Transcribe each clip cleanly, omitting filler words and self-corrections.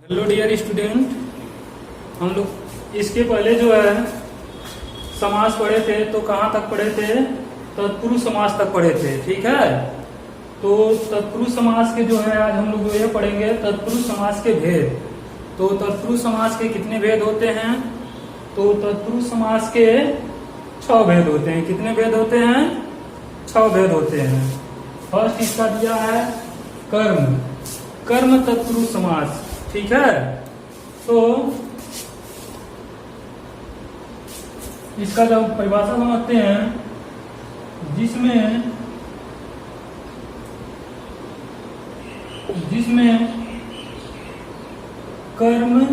Hello dear student, हम लोग इसके पहले जो है समास पढ़े थे। तो कहाँ तक पढ़े थे? तत्पुरुष समास तक पढ़े थे। ठीक है, तो तत्पुरुष समास के जो है आज हम लोग ये पढ़ेंगे तत्पुरुष समास के भेद। तो तत्पुरुष समास के कितने भेद होते हैं? तो तत्पुरुष समास के 6 भेद होते हैं। कितने भेद होते हैं? 6 भेद होते हैं। फर्स्ट इसका दिया है कर्म, कर्म तत्पुरुष समास। ठीक है, तो इसका जब परिभाषा समझते हैं, जिसमें कर्म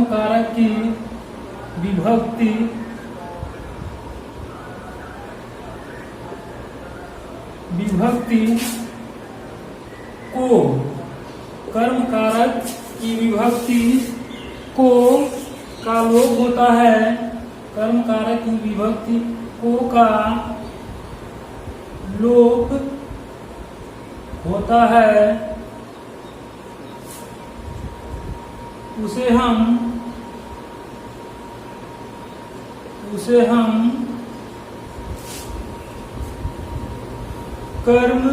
कारक की विभक्ति को, कर्म कारक की विभक्ति को का लोप होता है। कर्म कारक की विभक्ति को का लोप होता है, उसे हम कर्म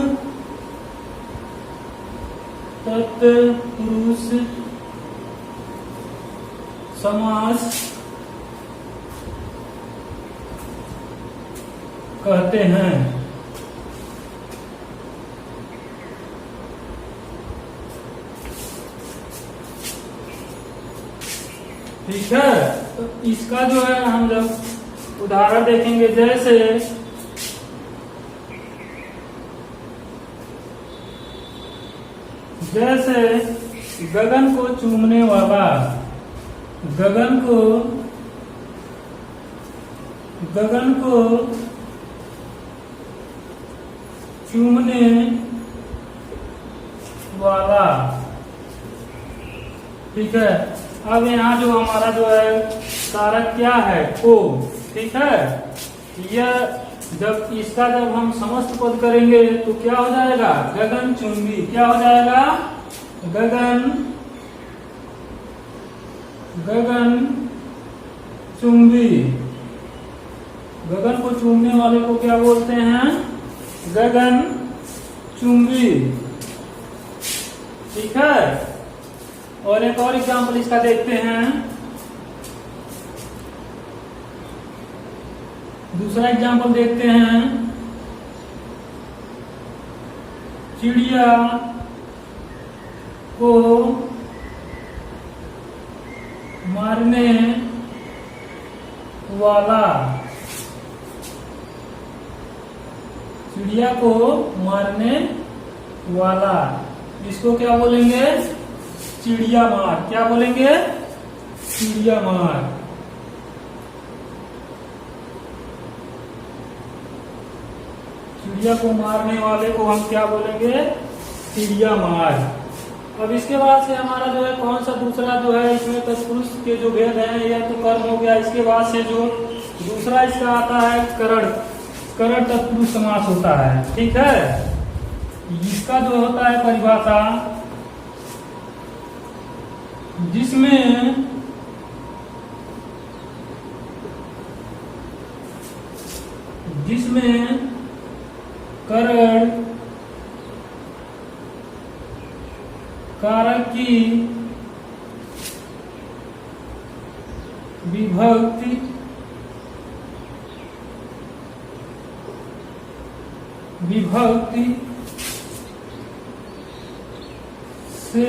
तत्पुरुष समास कहते हैं। ठीक है, तो इसका जो है हम जब उदाहरण देखेंगे, जैसे गगन को चूमने वाला, गगन को चूमने वाला। ठीक है, अब यहाँ जो हमारा जो है कारक क्या है? को। ठीक है, यह जब हम समस्त पद करेंगे तो क्या हो जाएगा? गगन चुंबी। क्या हो जाएगा? गगन चुंबी। गगन को चूमने वाले को क्या बोलते हैं? गगन चुंबी। ठीक है, और एक और एग्जाम्पल इसका देखते हैं। दूसरा एग्जाम्पल देखते हैं। चिड़िया को मारने वाला, चिड़िया को मारने वाला, इसको क्या बोलेंगे? चिड़िया मार। क्या बोलेंगे? चिड़िया मार। चिड़िया को मारने वाले को हम क्या बोलेंगे? चिड़िया मार। अब इसके बाद से हमारा जो है कौन सा दूसरा जो है इसमें तत्पुरुष के जो भेद है, या तो कर्म हो गया। इसके बाद से जो दूसरा इसका आता है करण तत्पुरुष समास होता है। ठीक है, इसका जो होता है परिभाषा, जिसमें करण कारक की विभक्ति से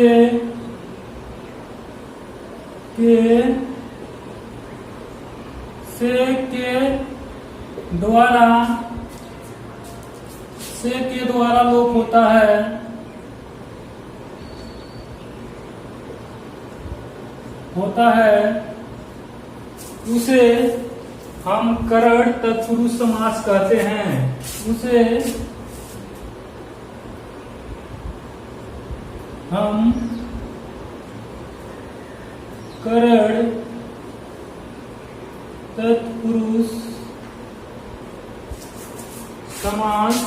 के द्वारा लोप होता है, उसे हम करण तत्पुरुष समास कहते हैं। उसे हम करण तत्पुरुष समास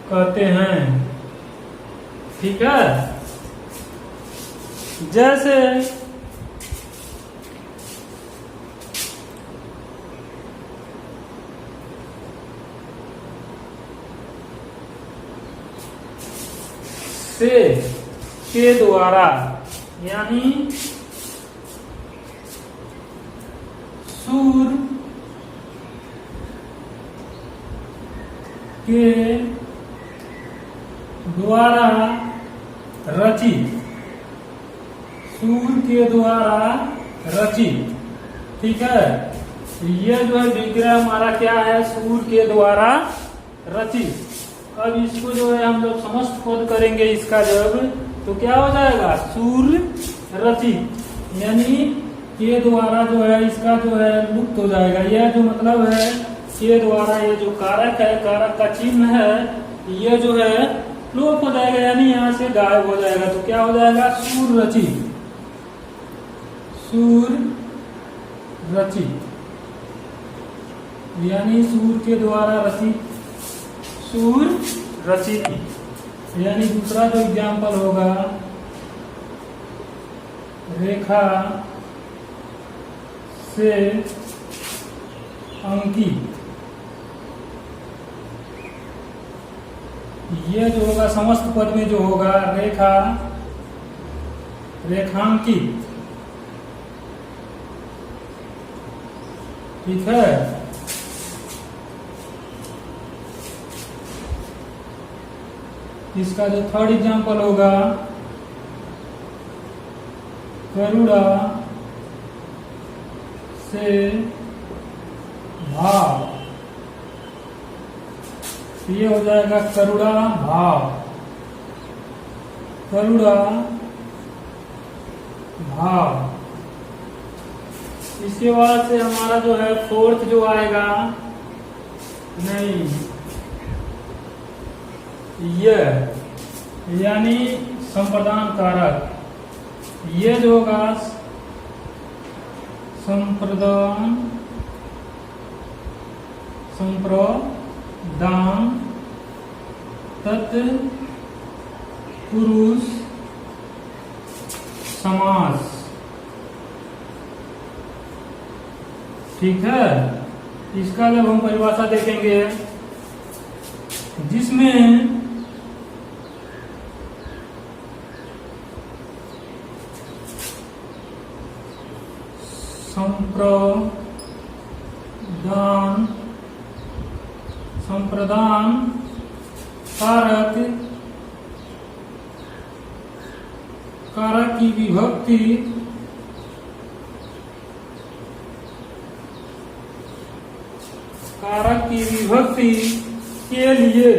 कहते हैं। ठीक है, जैसे से के द्वारा, यानी सूर के द्वारा रचित, सूर के द्वारा रचित। ठीक है, ये जो है विग्रह हमारा क्या है, सूर के द्वारा रचित। अब इसको जो है हम लोग समस्त पद करेंगे इसका जब, तो क्या हो जाएगा, सूर रचित, यानी के द्वारा जो है इसका जो है लुप्त हो जाएगा। यह जो मतलब है के द्वारा, ये जो कारक है, कारक का चिन्ह है, ये जो है लोप हो जाएगा, यानी यहाँ से गायब हो जाएगा। तो क्या हो जाएगा, सूर रचित, सूर रचित, यानी सूर के द्वारा रचित, सूर रचित। यानी दूसरा जो एग्जाम्पल होगा, रेखा से अंकित, ये जो होगा समस्त पद में जो होगा रेखा, रेखांकित। ठीक है, इसका जो थर्ड एग्जाम्पल होगा, करुणा से भाव, ये हो जाएगा करुणा भाव, करुणा भाव। इसके बाद से हमारा जो है फोर्थ जो आएगा, नहीं, यह यानी संप्रदान कारक, ये जो होगा संप्रदान, संप्रदान तत्पुरुष समास। ठीक है, इसका जब हम परिभाषा देखेंगे, जिसमें संप्रदान कारक, कारक की विभक्ति कारक की विभक्ति के लिए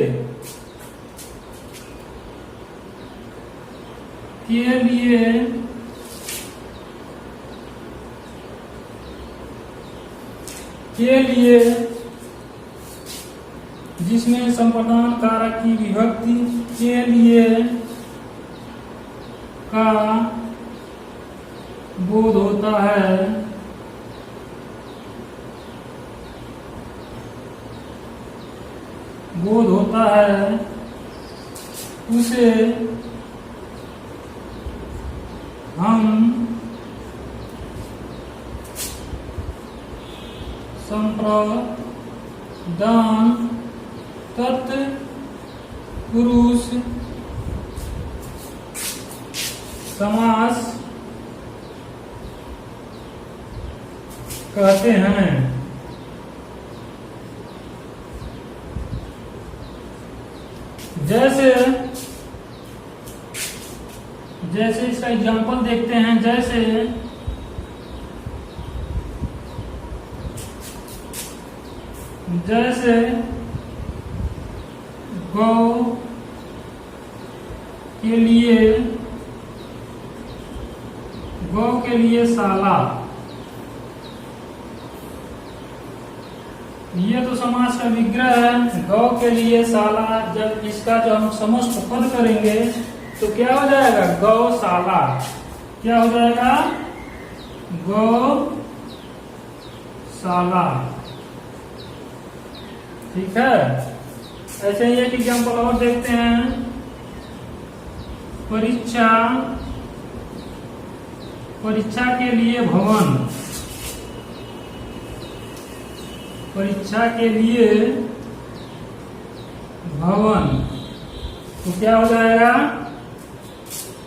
जिसमें संप्रदान कारक की विभक्ति के लिए का बोध होता है, उसे हम संप्रदान तत्पुरुष समास कहते हैं। जैसे इसका एग्जाम्पल देखते हैं, जैसे गौ के लिए शाला, ये तो समास का विग्रह है। गौ के लिए शाला, जब इसका जो हम समस्त पद करेंगे तो क्या हो जाएगा, गौशाला। क्या हो जाएगा, गौशाला। ठीक है, ऐसे ही एक एग्जाम्पल और देखते हैं। परीक्षा के लिए भवन। परीक्षा के लिए भवन, तो क्या हो जाएगा?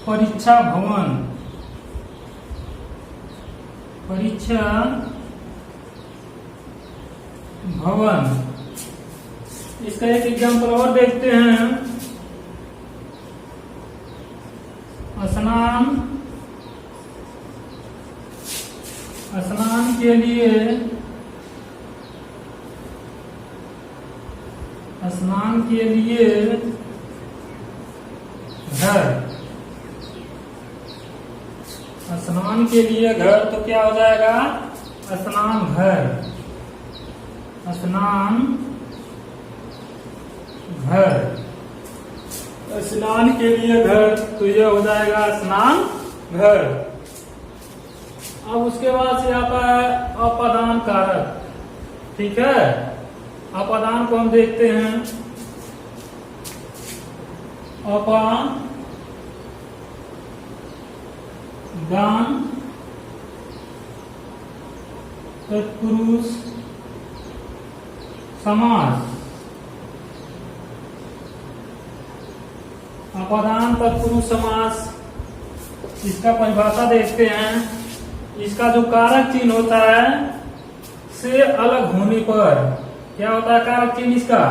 परीक्षा भवन। परीक्षा भवन। इसका एक एग्जाम्पल और देखते हैं। स्नान के लिए घर। स्नान के लिए घर, तो क्या हो जाएगा? स्नान घर। स्नान घर। स्नान के लिए घर, तो यह हो जाएगा स्नान घर। अब उसके बाद से आता है अपादान कारक। ठीक है, अपादान को हम देखते हैं। अपादान तत्पुरुष समास। अपादान तत्पुरुष समास, इसका परिभाषा देखते हैं। इसका जो कारक चिन्ह होता है से अलग होने पर, क्या होता है कारक चिन्ह इसका?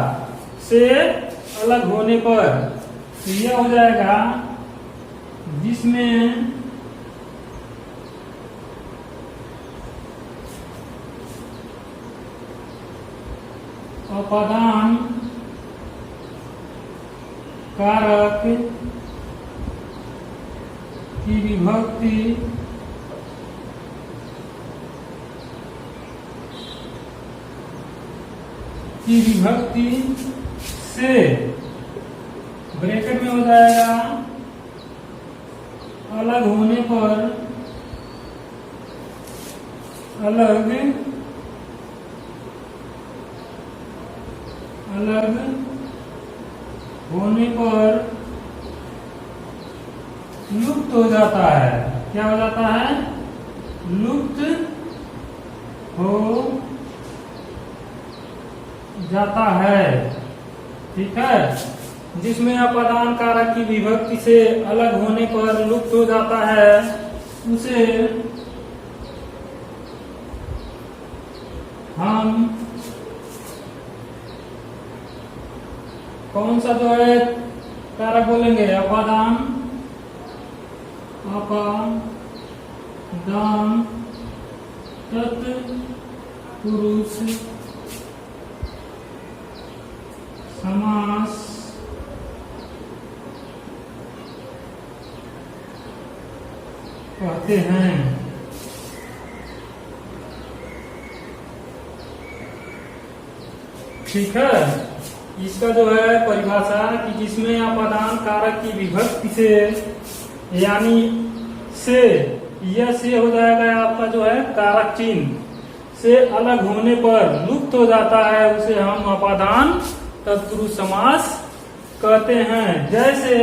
से अलग होने पर, तो यह हो जाएगा जिसमें अपादान कारक की विभक्ति से, ब्रैकेट में हो जाएगा अलग होने पर, अलग होने पर लुप्त हो जाता है। क्या हो जाता है? लुप्त हो जाता है। ठीक है, जिसमें अपादान कारक की विभक्ति से अलग होने पर लुप्त हो जाता है, उसे हम कौन सा जो है कारक बोलेंगे? अपादान तत्पुरुष समास कहते हैं। ठीक है, इसका जो है परिभाषा कि जिसमें अपादान कारक की विभक्ति से, यानी से, यह से हो जाएगा आपका जो है कारक चिन्ह, से अलग होने पर लुप्त हो जाता है, उसे हम अपादान तत्पुरुष समास कहते हैं। जैसे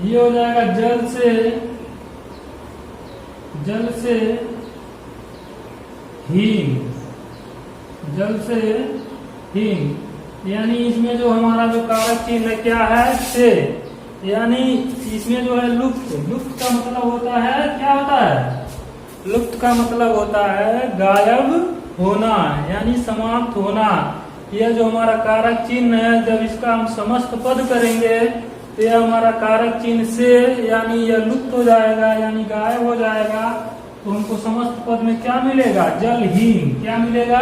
ये हो जाएगा जल से हीन। यानी इसमें जो हमारा जो कारक चिन्ह क्या है? से, यानी इसमें जो है लुप्त का मतलब होता है, क्या होता है? लुप्त का मतलब होता है गायब होना, यानी समाप्त होना। यह जो हमारा कारक चिन्ह है, जब इसका हम समस्त पद करेंगे तो यह हमारा कारक चिन्ह से, यानी यह लुप्त हो जाएगा, यानी गायब हो जाएगा। तो हमको समस्त पद में क्या मिलेगा? जलहीन। क्या मिलेगा?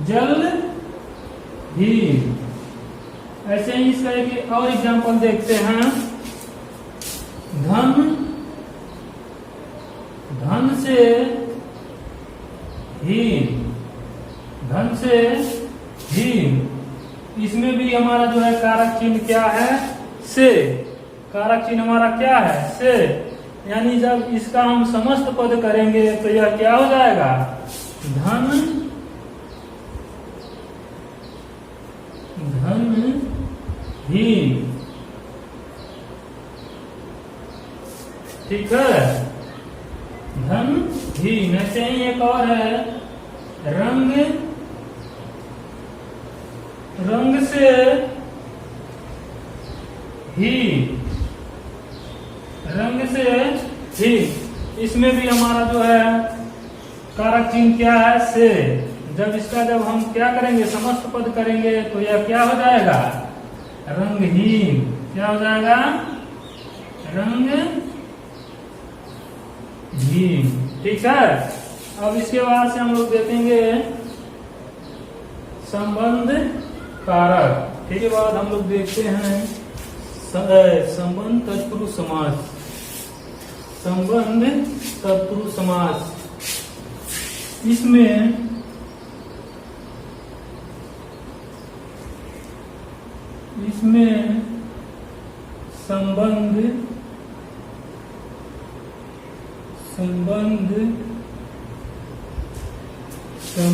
जलहीन। ऐसे ही इसका एक और एग्जाम्पल देखते हैं। धन से हीन। धन से हीन, इसमें भी हमारा जो है कारक चिन्ह क्या है, से। कारक चिन्ह हमारा क्या है, से। यानी जब इसका हम समस्त पद करेंगे तो यह क्या हो जाएगा, धन हीन। ठीक है, धन हीन। ऐसे ही एक और है, रंग से हीन, रंग से हीन। इसमें भी हमारा जो है कारक चिन्ह क्या है, से। जब हम क्या करेंगे, समस्त पद करेंगे तो यह क्या हो जाएगा, रंगहीन। क्या हो जाएगा, रंगहीन। ठीक है। अब इसके बाद से हम लोग देखेंगे संबंध कारक। ठीक है, बाद हम लोग देखते हैं संबंध तत्पुरुष समास। संबंध तत्पुरुष समास, इसमें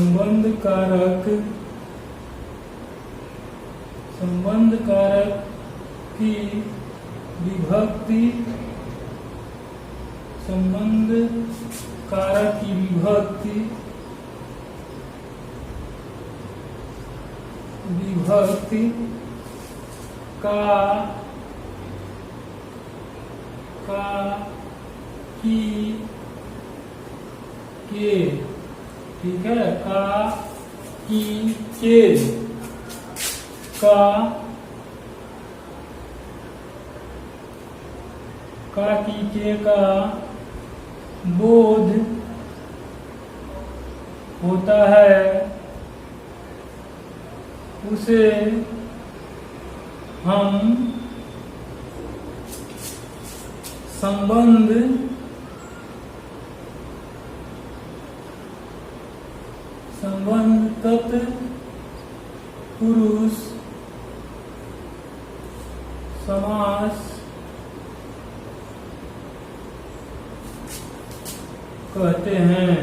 संबंध कारक की विभक्ति, संबंध कारक की विभक्ति का की के। ठीक है, का की के का बोध होता है, उसे हम संबंध तत्पुरुष समास कहते हैं।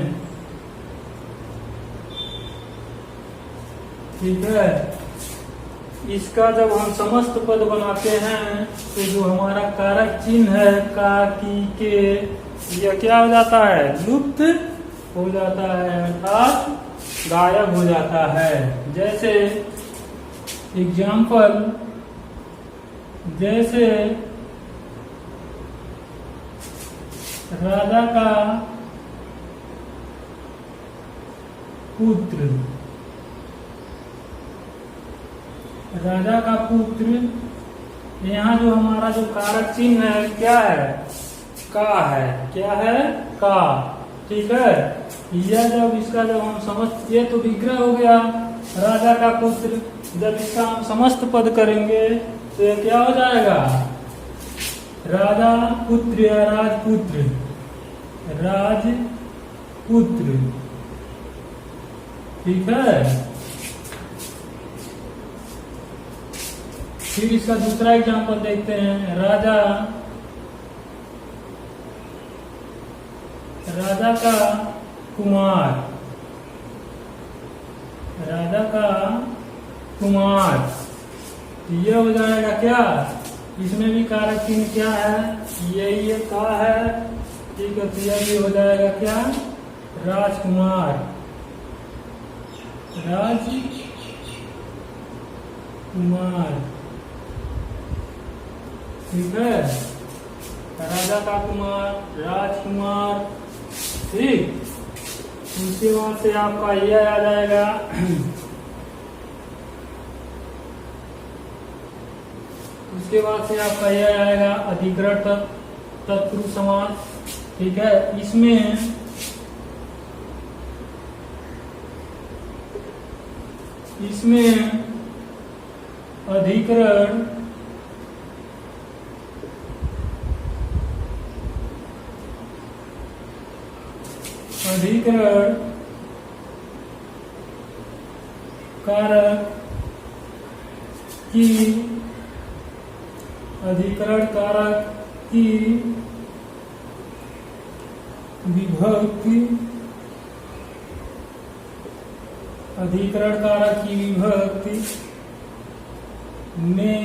ठीक है, इसका जब हम समस्त पद बनाते हैं तो जो हमारा कारक चिन्ह है का की के, यह क्या हो जाता है, लुप्त हो जाता है, अर्थात गायब हो जाता है। जैसे एग्जाम्पल, जैसे राजा का पुत्र, राजा का पुत्र, यहाँ जो हमारा जो कारक चिन्ह है क्या है, का है। क्या है, का। ठीक है, यह जब हम समझ, ये तो विग्रह हो गया राजा का पुत्र। जब इसका हम समस्त पद करेंगे तो ये क्या हो जाएगा, राजा पुत्र या राजपुत्र, राजपुत्र। ठीक है, फिर इसका दूसरा एग्जांपल देखते हैं, राजा का कुमार, राजा का कुमार। यह हो जाएगा क्या, इसमें भी कारक चिन्ह क्या है, ये का है। ठीक है, तो यह भी हो जाएगा क्या, राजकुमार, राजकुमार। ठीक है, राजा का कुमार, राजकुमार। ठीक, उसके बाद से आपका यह आ जाएगा उसके बाद से आपका यह आएगा अधिकरण तत्पुरुष समास। ठीक है, इसमें अधिकरण कारक की अधिकरण कारक की विभक्ति अधिकरण कारक की विभक्ति में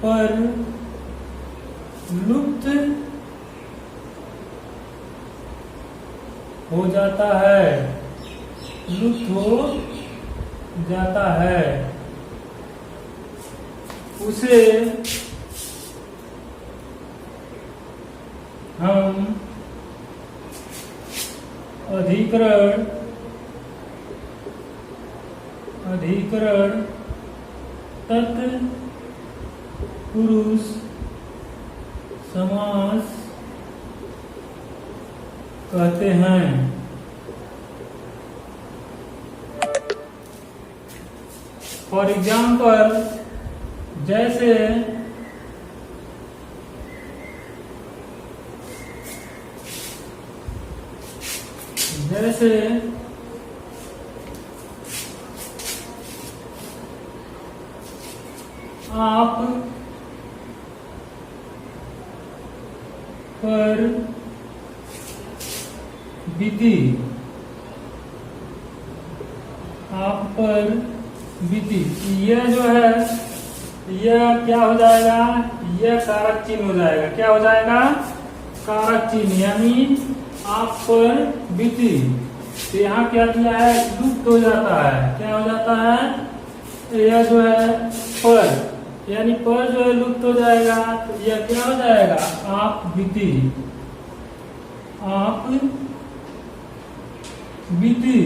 पर लुप्त हो जाता है, लुप्त हो जाता है, उसे हम अधिकरण तत्पुरुष समास कहते हैं। फॉर एग्जाम्पल, जैसे आप पर बीती, आप पर बीती, यह जो है यह क्या हो जाएगा, यह कारक चिन्ह हो जाएगा। क्या हो जाएगा? कारक चिन्ह, यानी आप पर बीती। तो यहाँ क्या किया है, लुप्त हो जाता है। क्या हो जाता है? यह जो है पर, यानी पर जो है लुप्त हो जाएगा। तो यह क्या हो जाएगा? आप बीती, आप बीती।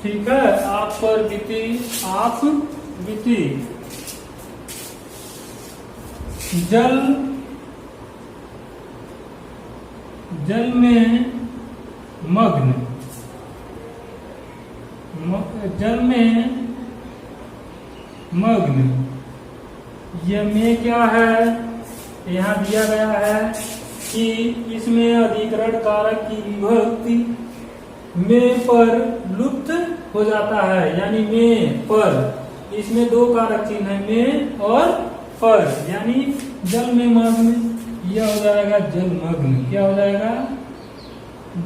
ठीक है, आप पर बीती, आप बीती। जल में मग्न, जल में मग्न, यह में क्या है, यहाँ दिया गया है कि इसमें अधिकरण कारक की विभक्ति में पर लुप्त हो जाता है, यानी में पर, इसमें दो कारक चिन्ह है, में और पर, यानी जल में मग्न, यह हो जाएगा जलमग्न। क्या हो जाएगा?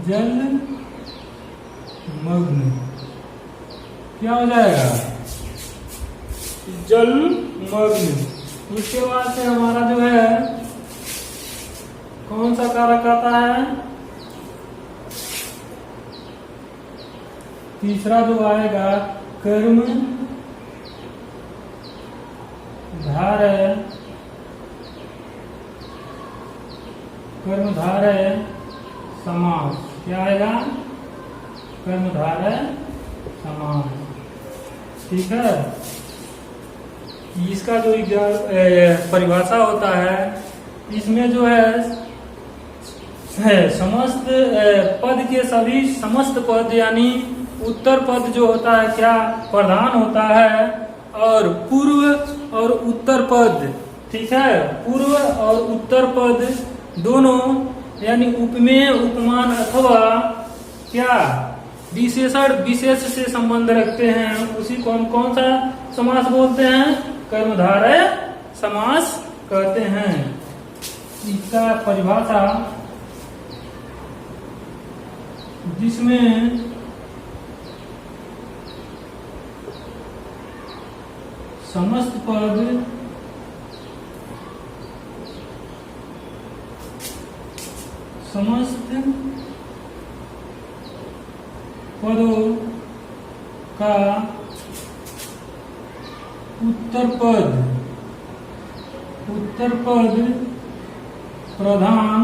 जलमग्न। क्या हो जाएगा? जलमग्न। उसके बाद से हमारा जो है कौन सा कारक आता है? तीसरा जो आएगा कर्म कर्मधारय समास। क्या आएगा? कर्मधारय समास। ठीक है, इसका जो परिभाषा होता है, इसमें जो है समस्त पद के सभी समस्त पद, यानी उत्तर पद जो होता है क्या प्रधान होता है, और पूर्व और उत्तर पद, ठीक है, पूर्व और उत्तर पद दोनों, यानी उपमेय उपमान अथवा क्या विशेषण विशेष से संबंध रखते हैं, उसी को हम कौन सा समास बोलते हैं? कर्मधारय समास कहते हैं। इसका परिभाषा, जिसमें समस्त पद समस्त पदों का उत्तर पद प्रधान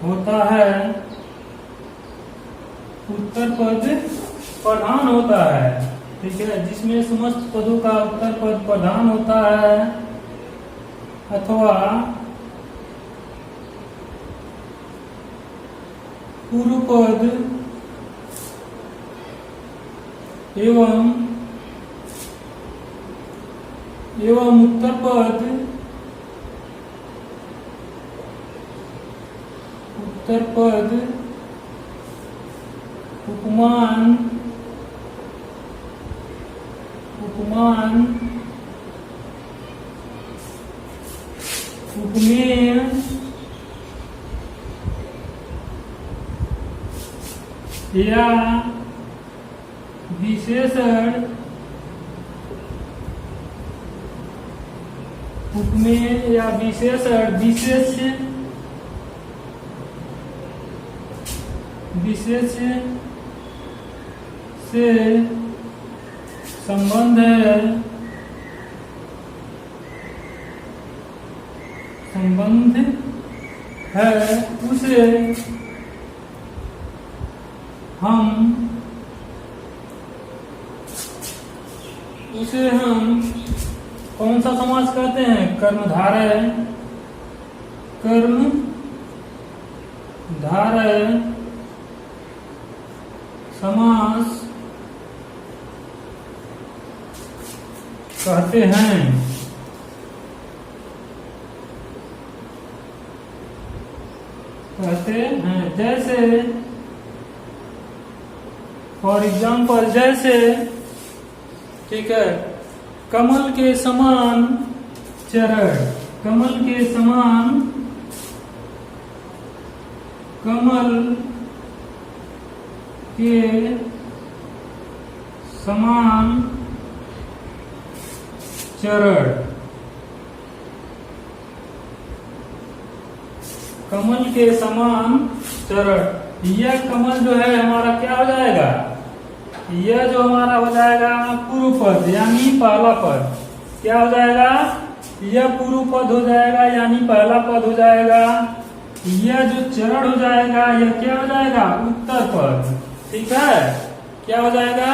होता है, उत्तर पद प्रधान होता है। ठीक है, जिसमें समस्त पदों का उत्तर पद प्रधान होता है, अथवा पूर्व पद एवं उत्तर पद उपमान उपमेय या विशेषण उपमेय या विशेषण विशेष से संबंध है उसे हम कौन सा समास कहते हैं? कर्मधारय समास कहते हैं। जैसे फॉर एग्जाम्पल, जैसे ठीक है, कमल के समान चरण, कमल के समान चरण, कमल के समान चरण। यह कमल जो है हमारा क्या हो जाएगा? यह जो हमारा हो जाएगा पूर्व पद यानी पहला पद। क्या हो जाएगा? यह पूर्व पद हो जाएगा यानी पहला पद हो जाएगा। यह जो चरण हो जाएगा यह क्या हो जाएगा? उत्तर पद। ठीक है, क्या हो जाएगा?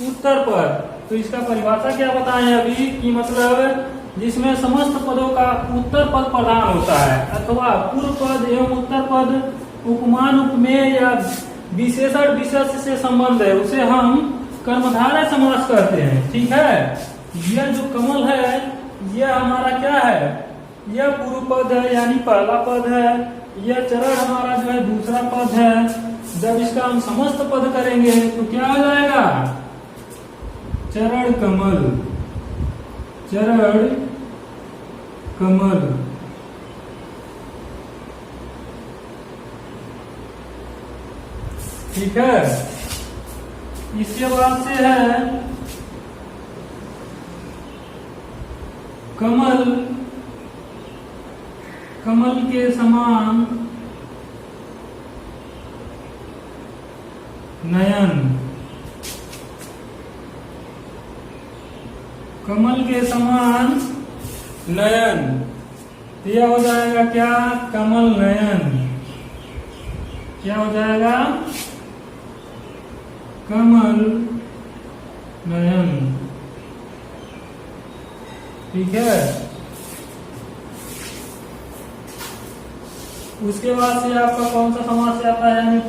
उत्तर पद। तो इसका परिभाषा क्या बताएं अभी कि मतलब जिसमें समस्त पदों का उत्तर पद प्रधान होता है अथवा पूर्व पद एवं उत्तर पद उपमान उपमेय या विशेषण विशेष से संबंध है, उसे हम कर्मधारय समास कहते हैं। ठीक है, यह जो कमल है यह हमारा क्या है? यह पूर्व पद है यानी पहला पद है। यह चरण हमारा जो है दूसरा पद है। जब इसका हम समस्त पद करेंगे तो क्या हो जाएगा? चरण कमल, चरण कमल। ठीक है, इसके बाद से है कमल, कमल के समान नयन, कमल के समान नयन। यह हो जाएगा क्या? कमल नयन। क्या हो जाएगा? कमल नयन। ठीक है, उसके बाद से आपका कौन सा समास आता है? यानी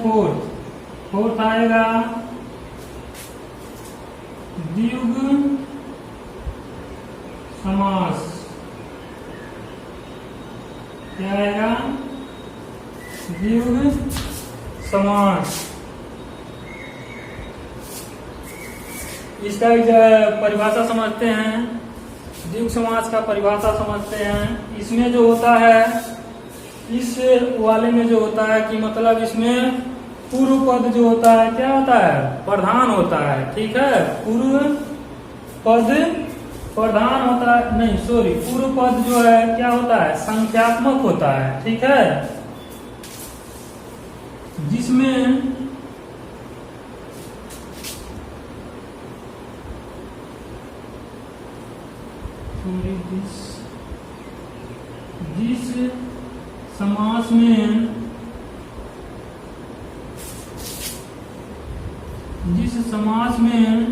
फोर्थ आएगा द्विगु समास। क्या आएगा? द्विगु समास। इसका परिभाषा समझते हैं। द्विगु समास का परिभाषा समझते हैं। इसमें जो होता है, इस वाले में जो होता है कि मतलब इसमें पूर्व पद जो होता है क्या होता है? प्रधान होता है। ठीक है, पूर्व पद प्रधान होता है, नहीं सॉरी, पूर्व पद जो है क्या होता है? संख्यात्मक होता है। ठीक है, जिसमें जिस समास में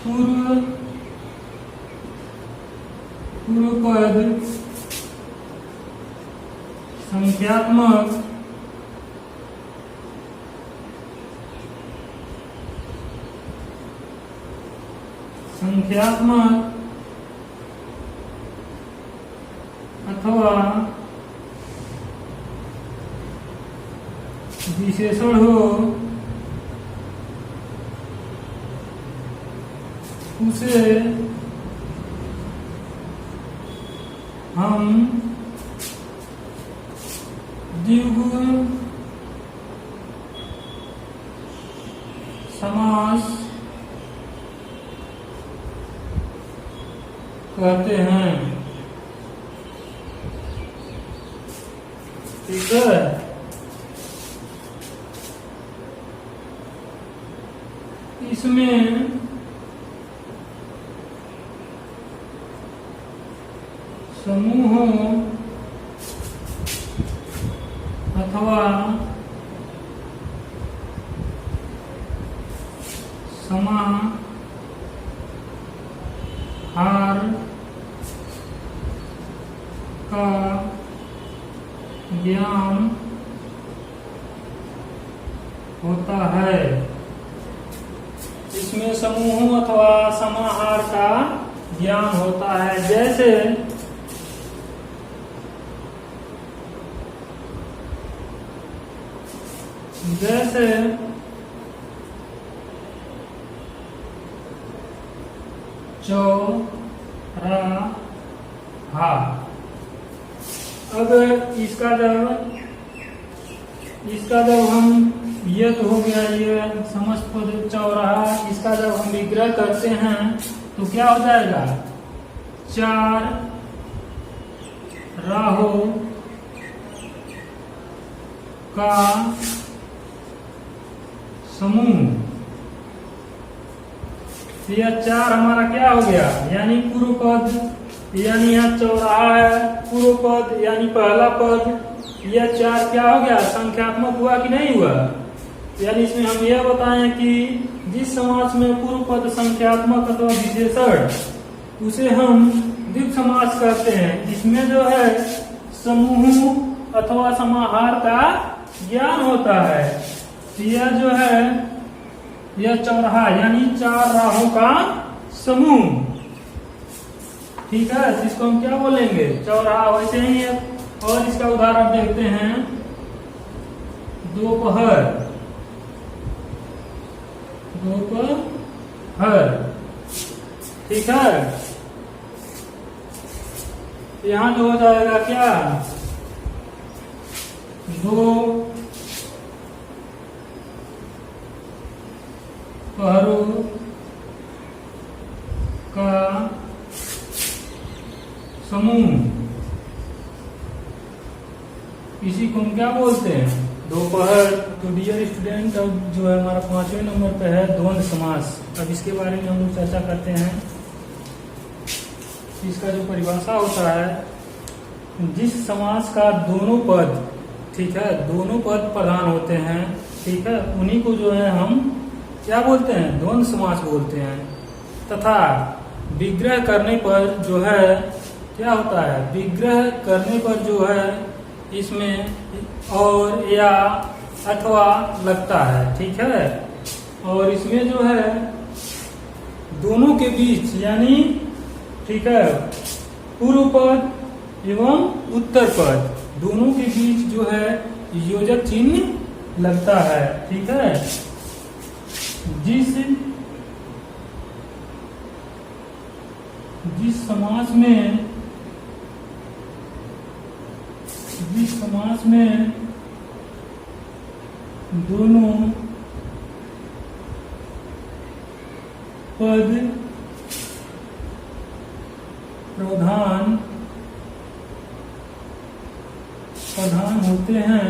पूर्व पद संख्यात्मक विशेषण हो उसे हम द्विगु समास कहते हैं। ठीक है, इसमें समूहों अथवा समाहार का ज्ञान होता है। इसमें समूहों अथवा समाहार का ज्ञान होता है। जैसे चौराहा। अब इसका जब हम, ये तो हो गया ये समस्त पद चौराहा, इसका जब हम विग्रह करते हैं तो क्या हो जाएगा? चार राहों का समूह। यह चार हमारा क्या हो गया? यानी पूर्व पद, यानी यहाँ चौराहा है, पूर्व पद यानी पहला पद, यह चार क्या हो गया? संख्यात्मक हुआ कि नहीं हुआ? यानी इसमें हम यह बताएं कि जिस समास में पूर्व पद संख्यात्मक अथवा विशेषण, उसे हम द्विगु समास कहते हैं। इसमें जो है समूह अथवा समाहार का ज्ञान होता है। यह जो है यह चौराहा यानी चार राहों का समूह। ठीक है, जिसको हम क्या बोलेंगे? चौराहा। वैसे ही है। और इसका उदाहरण देखते हैं, दोपहर। ठीक है, यहाँ जो हो जाएगा क्या? दो पहरों का समूह। इसी को हम क्या बोलते हैं? दोपहर। तो डियर स्टूडेंट, अब जो है हमारा 5वें नंबर पे है द्वंद्व समास। अब इसके बारे में हम लोग चर्चा करते हैं। इसका जो परिभाषा होता है, जिस समास का दोनों पद, ठीक है, दोनों पद प्रधान होते हैं, ठीक है, उन्हीं को जो है हम क्या बोलते हैं? द्वंद्व समास बोलते हैं। तथा विग्रह करने पर जो है क्या होता है? विग्रह करने पर जो है इसमें और या अथवा लगता है। ठीक है, और इसमें जो है दोनों के बीच, यानी ठीक है, पूर्व पद एवं उत्तर पद दोनों के बीच जो है योजक चिन्ह लगता है। ठीक है, जिस समास में दोनों पद प्रधान होते हैं,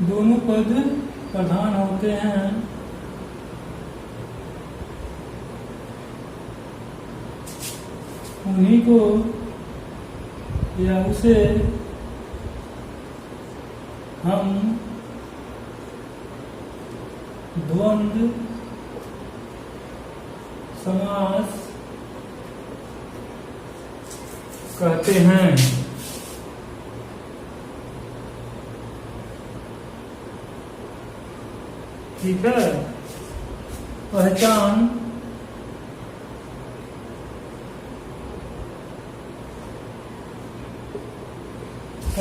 दोनों पद प्रधान होते हैं, उन्हीं को या उसे हम द्वंद्व समास कहते हैं। ठीक है, पहचान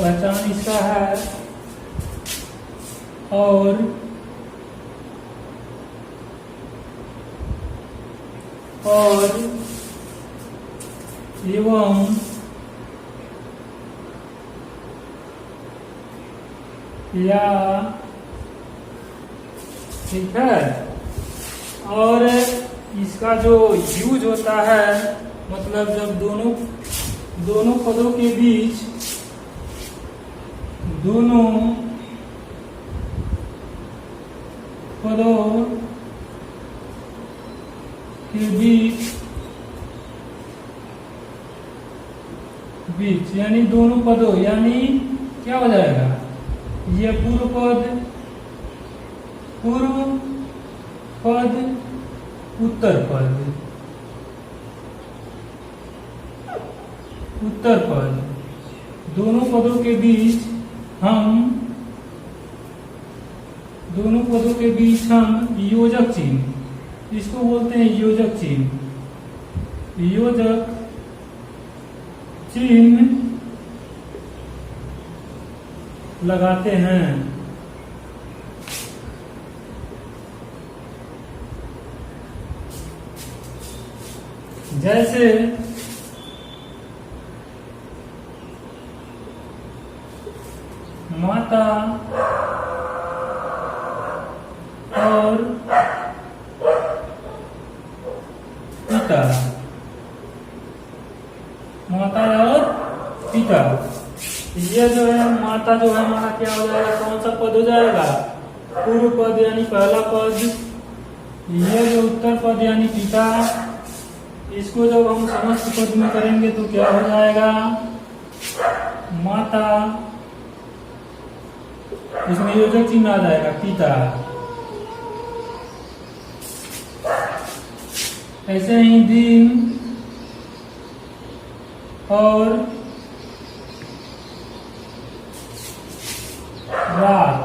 पहचान इसका है और एवं या, ठीक है। और इसका जो यूज होता है, मतलब जब दोनों पदों के बीच यानी दोनों पदों, यानी क्या हो जाएगा, ये पूर्व पद उत्तर पद, दोनों पदों के बीच हम योजक चिन्ह, इसको बोलते हैं योजक चिन्ह लगाते हैं। जैसे माता और पिता, ये जो है माता जो है हमारा क्या हो जाएगा, कौन सा पद हो जाएगा, पूर्व पद यानी पहला पद। ये जो उत्तर पद यानी पिता, इसको जब हम समस्त पद में करेंगे तो क्या हो जाएगा, माता, इसमें योजक चिन्ह आ जाएगा पिता। ऐसे ही दिन और रात,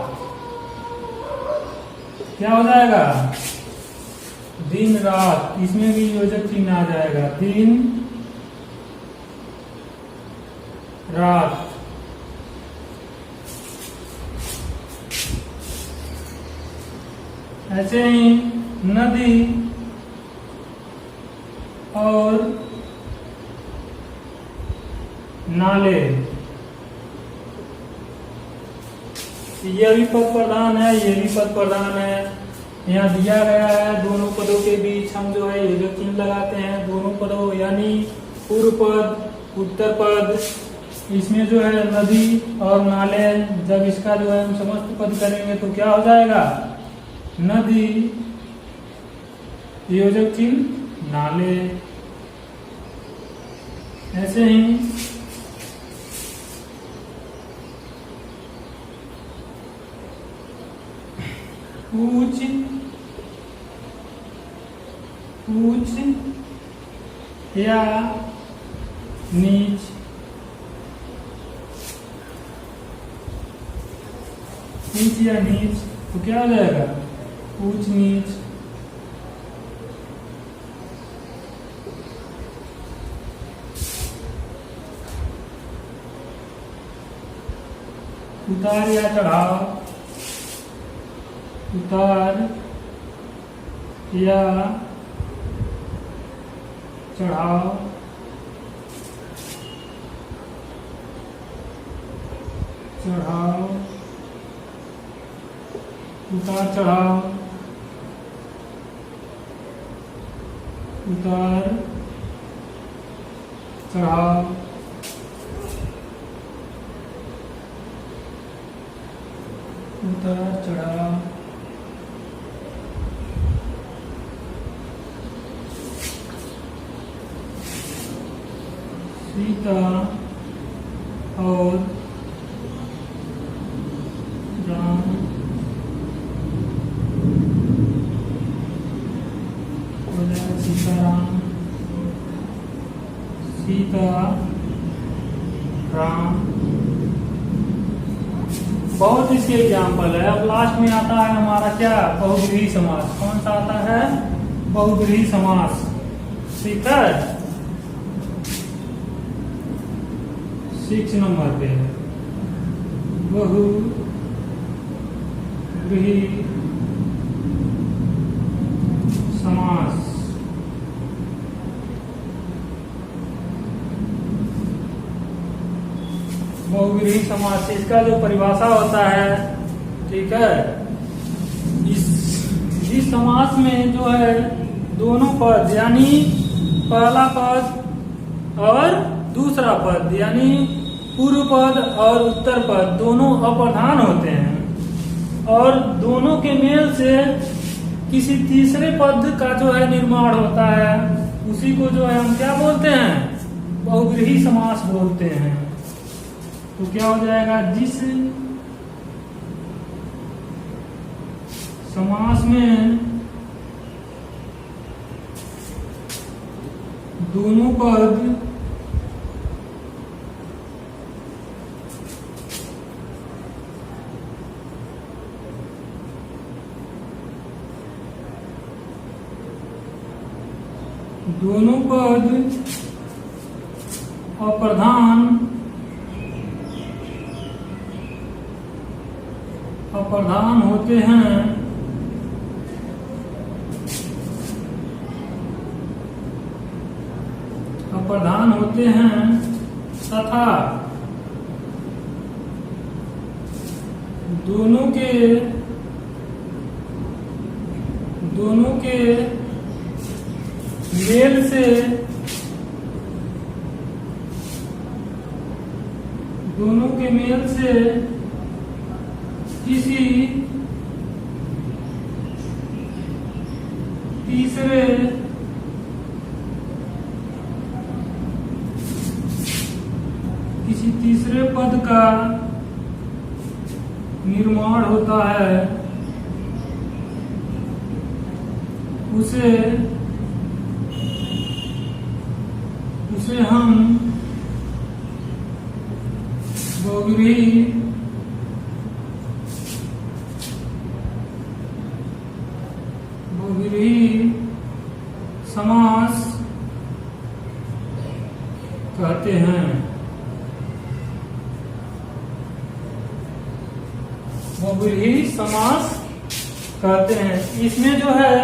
क्या हो जाएगा, दिन रात, इसमें भी योजक चिन्ह आ जाएगा, दिन रात। ऐसे ही नदी और नाले, यह भी पद प्रधान है, ये भी पद प्रधान है। यहाँ दिया गया है दोनों पदों के बीच हम जो है योजक चिन्ह लगाते हैं, दोनों पदों यानी पूर्व पद उत्तर पद, इसमें जो है नदी और नाले, जब इसका जो है हम समस्त पद करेंगे तो क्या हो जाएगा, नदी योजक चिन्ह नाले। ऐसे ही ऊंच या नीच, ऊंच या नीच, तो क्या हो जाएगा, ऊंच नीच। उतार या चढ़ाव, उतार या चढ़ाव, चढ़ाव, उतार चढ़ाव, उतार चढ़ाव, उतार चढ़ाव। सीता और राम, सीताराम, सीता राम। बहुत इसके एग्जाम्पल है। अब लास्ट में आता है हमारा क्या, बहुब्रीहि समास। कौन सा आता है, बहुब्रीहि समास, ठीक है, 6 नंबर पे। बहुव्रीहि समास। बहुव्रीहि समास, इसका जो परिभाषा होता है, ठीक है, इस समास में जो है दोनों पद यानी पहला पद और दूसरा पद यानी पूर्व पद और उत्तर पद दोनों अप्रधान होते हैं और दोनों के मेल से किसी तीसरे पद का जो है निर्माण होता है, उसी को जो है हम क्या बोलते हैं, बहुव्रीहि समास बोलते हैं। तो क्या हो जाएगा, जिस समास में दोनों पद अप्रधान होते हैं, तथा दोनों के मेल से किसी तीसरे पद का निर्माण होता है, उसे हम बहुव्रीहि समास कहते हैं। बहुव्रीहि समास कहते हैं। इसमें जो है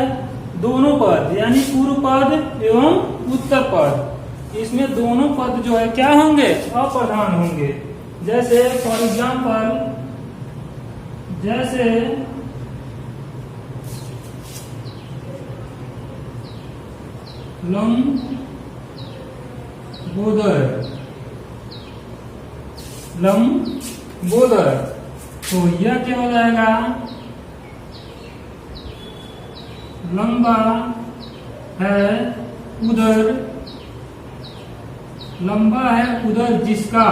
दोनों पद यानी पूर्व पद एवं उत्तर पद, इसमें दोनों पद जो है क्या होंगे, अप्रधान होंगे। जैसे फॉर एग्जाम्पल, जैसे लंबोदर, तो यह क्या हो जाएगा, लंबा है उदर जिसका,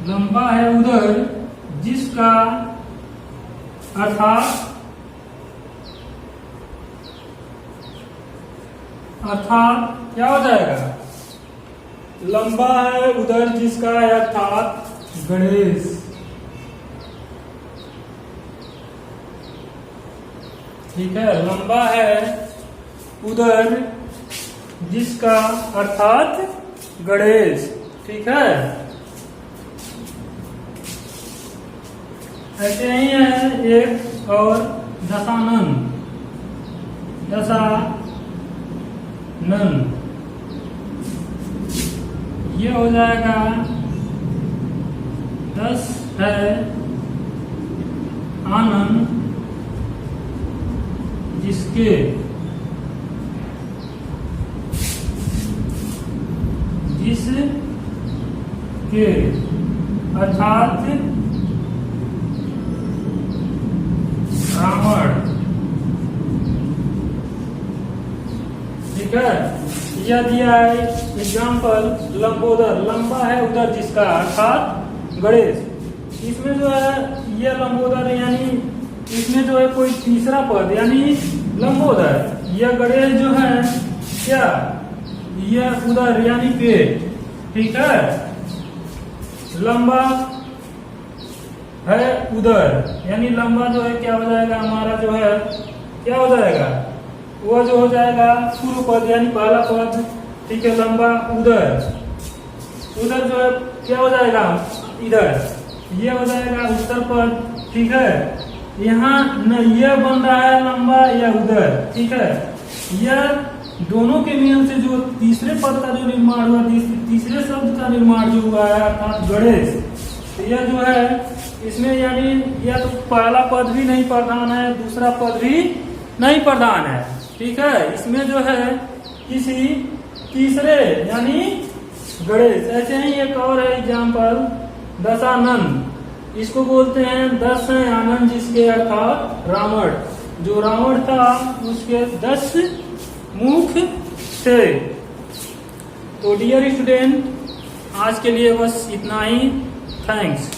लंबा है उदर जिसका, अर्थात क्या हो जाएगा, लंबा है उदर जिसका अर्थात गणेश। ठीक है, लंबा है उदर जिसका अर्थात गणेश। ठीक है, ऐसे ही है एक और दशानन, ये हो जाएगा 10 है आनंद जिसके, अर्थात रावण। ठीक है, यह दिया है एग्जाम्पल लंबोदर, लंबा है उधर जिसका अर्थात गणेश। इसमें जो है यह लंबोदर यानी इसमें जो है कोई तीसरा पद यानी लंबोदर, यह गणेश जो है क्या, यह उदर यानी पेट। ठीक है, लंबा है उदर यानी लंबा जो है क्या हो जाएगा, हमारा जो है क्या हो जाएगा, वह जो हो जाएगा पूर्व पद यानी पहला पद। ठीक है, लंबा उदर उधर जो है क्या हो जाएगा, इधर ये हो जाएगा उत्तर पद, ठीक है। यहाँ न ये बन रहा है लंबा या उधर, ठीक है। यह दोनों के नियम से जो तीसरे पद का जो निर्माण हुआ, तीसरे शब्द का निर्माण जो हुआ है अर्थात गणेश, यह जो है इसमें यानी यह तो पहला पद भी नहीं प्रधान है, दूसरा पद भी नहीं प्रधान है, ठीक है। इसमें जो है किसी तीसरे यानी गणेश। ऐसे ही एक और है एग्जाम्पल, दशानंद, इसको बोलते हैं दस है आनंद जिसके अर्थात रावण, जो रावण था उसके 10 मुख थे। तो डियर स्टूडेंट, आज के लिए बस इतना ही। थैंक्स।